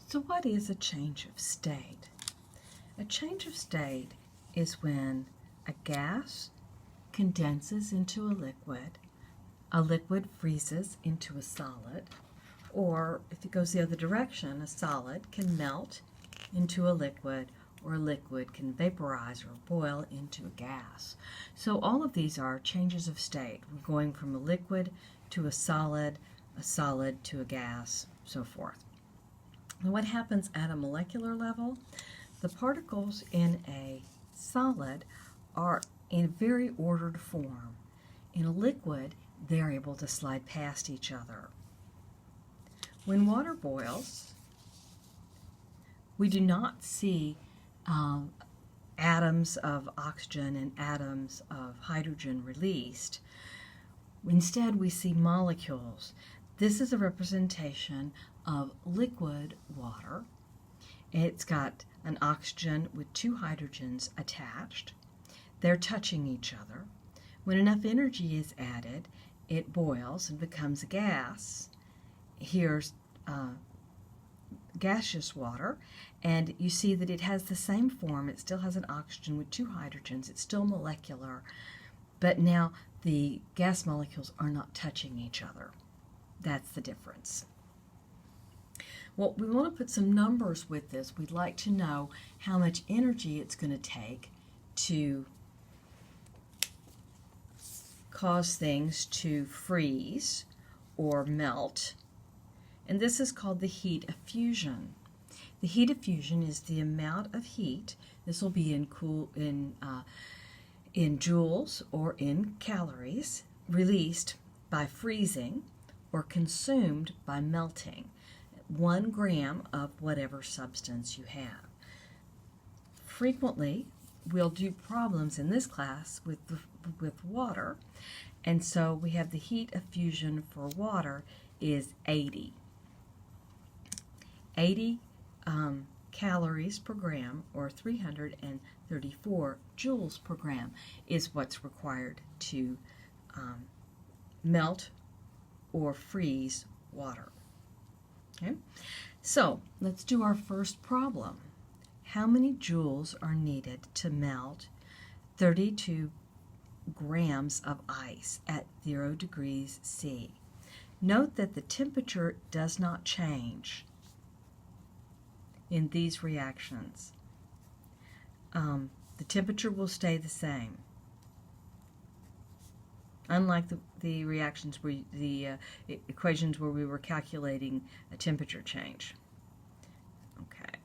So what is a change of state? A change of state is when a gas condenses into a liquid freezes into a solid, or if it goes the other direction, a solid can melt into a liquid, or a liquid can vaporize or boil into a gas. So all of these are changes of state. We're going from a liquid to a solid to a gas, so forth. And what happens at a molecular level? The particles in a solid are in very ordered form. In a liquid, they're able to slide past each other. When water boils, we do not see atoms of oxygen and atoms of hydrogen released. Instead, we see molecules. This is a representation of liquid water. It's got an oxygen with two hydrogens attached. They're touching each other. When enough energy is added, it boils and becomes a gas. Here's gaseous water, and you see that it has the same form. It still has an oxygen with two hydrogens. It's still molecular, but now the gas molecules are not touching each other. That's the difference. Well, we want to put some numbers with this. We'd like to know how much energy it's going to take to cause things to freeze or melt. And this is called the heat of fusion. The heat of fusion is the amount of heat. This will be in joules or in calories released by freezing or consumed by melting. 1 gram of whatever substance you have. Frequently, we'll do problems in this class with water, and so we have the heat of fusion for water is 80. 80 calories per gram, or 334 joules per gram, is what's required to melt or freeze water. Okay, so let's do our first problem. How many joules are needed to melt 32 grams of ice at 0 degrees C? Note that the temperature does not change in these reactions. The temperature will stay the same. Unlike the reactions where the equations where we were calculating a temperature change. Okay,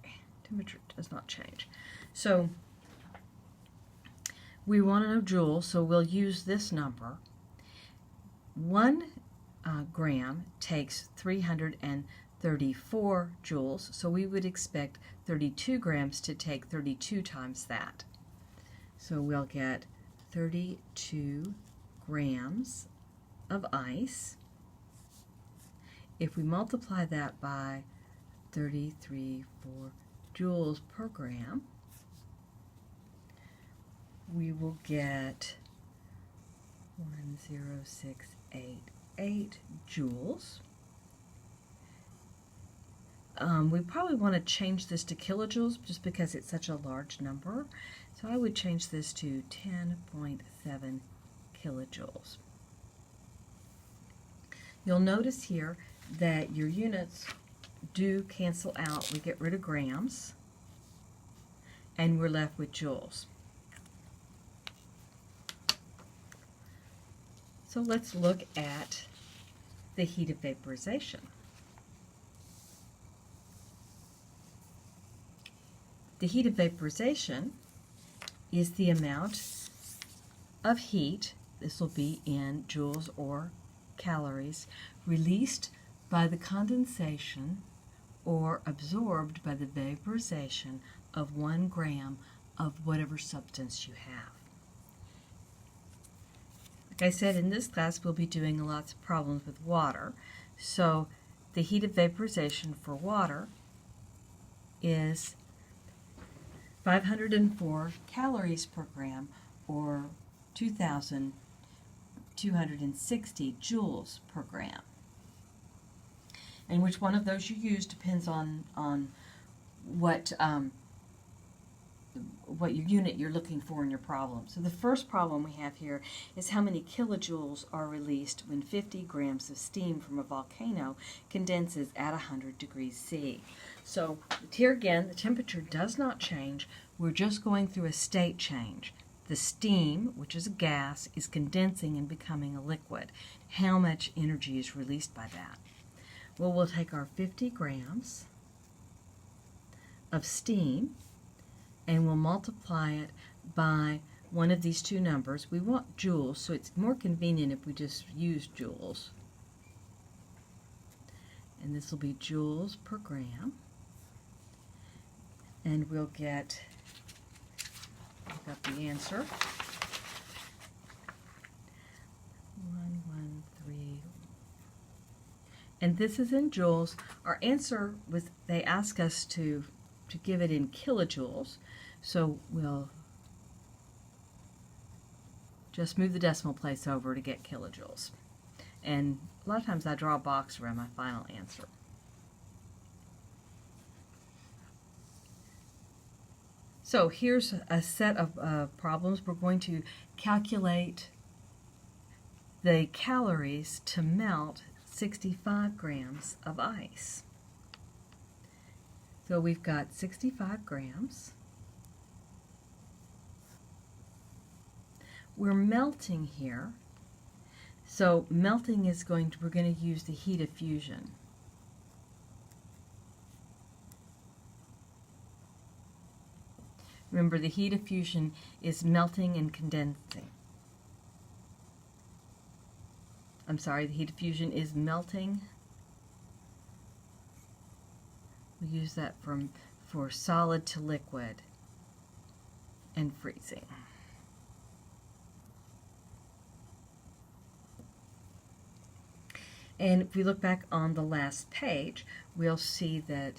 temperature does not change. So we want to know joules, so we'll use this number. 1 gram takes 334 joules, so we would expect 32 grams to take 32 times that. So we'll get 32 grams of ice. If we multiply that by 33.4 joules per gram, we will get 10688 joules. We probably want to change this to kilojoules just because it's such a large number. So I would change this to 10.7 kilojoules. You'll notice here that your units do cancel out. We get rid of grams, and we're left with joules. So let's look at the heat of vaporization. The heat of vaporization is the amount of heat, this will be in joules or calories, released by the condensation or absorbed by the vaporization of 1 gram of whatever substance you have. Like I said, in this class we'll be doing lots of problems with water. So the heat of vaporization for water is 504 calories per gram, or 2,260 joules per gram. And which one of those you use depends on what your unit you're looking for in your problem. So the first problem we have here is how many kilojoules are released when 50 grams of steam from a volcano condenses at 100 degrees C. So here again, the temperature does not change. We're just going through a state change. The steam, which is a gas, is condensing and becoming a liquid. How much energy is released by that? Well, we'll take our 50 grams of steam and we'll multiply it by one of these two numbers. We want joules, so it's more convenient if we just use joules. And this will be joules per gram. And we'll get, I've got the answer. 113. And this is in joules. Our answer was, they asked us to give it in kilojoules. So we'll just move the decimal place over to get kilojoules. And a lot of times I draw a box around my final answer. So here's a set of problems. We're going to calculate the calories to melt 65 grams of ice. So we've got 65 grams. We're melting here. So melting is we're going to use the heat of fusion. Remember, the heat of fusion is melting and condensing. I'm sorry, the heat of fusion is melting. We use that for solid to liquid and freezing. And if we look back on the last page, we'll see that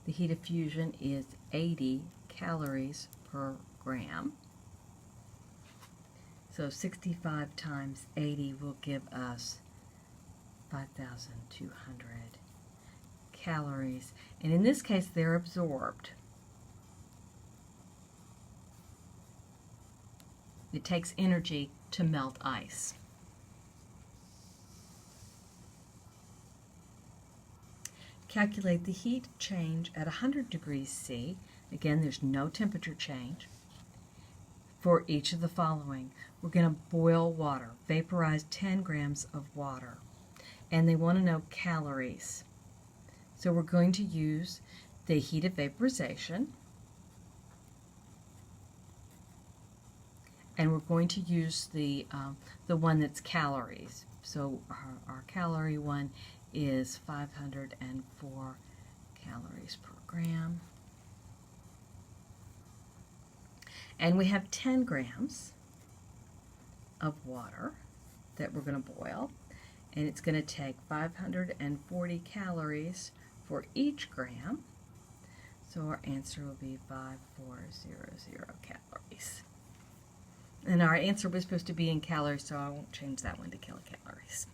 the heat of fusion is 80 calories per gram. So 65 times 80 will give us 5,200 calories. And in this case, they're absorbed. It takes energy to melt ice. Calculate the heat change at 100 degrees C. Again, there's no temperature change. For each of the following, we're going to boil water, vaporize 10 grams of water. And they want to know calories. So we're going to use the heat of vaporization. And we're going to use the one that's calories. So our calorie one is 504 calories per gram. And we have 10 grams of water that we're going to boil. And it's going to take 540 calories for each gram. So our answer will be 5400 calories. And our answer was supposed to be in calories, so I won't change that one to kilocalories.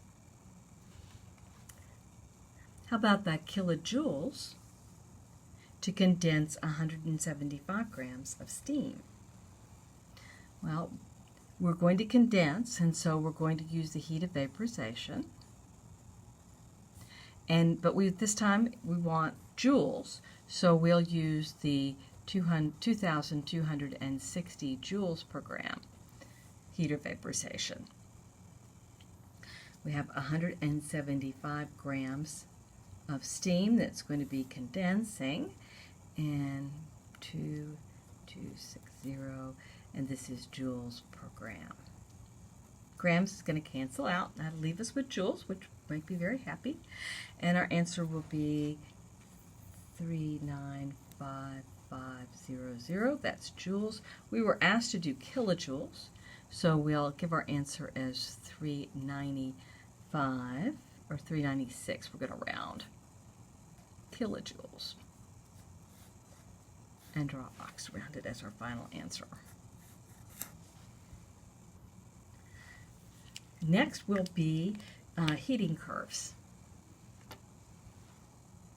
How about that kilojoules to condense 175 grams of steam? Well, we're going to condense, and so we're going to use the heat of vaporization. But this time we want joules, so we'll use the 2,260 joules per gram heat of vaporization. We have 175 grams of steam that's going to be condensing, and 2,260, and this is joules per gram. Grams is going to cancel out. That'll leave us with joules, which make me very happy. And our answer will be 395,500. That's joules. We were asked to do kilojoules, so we'll give our answer as 395 or 396. We're going to round. Kilojoules. And draw a box around it as our final answer. Next will be heating curves.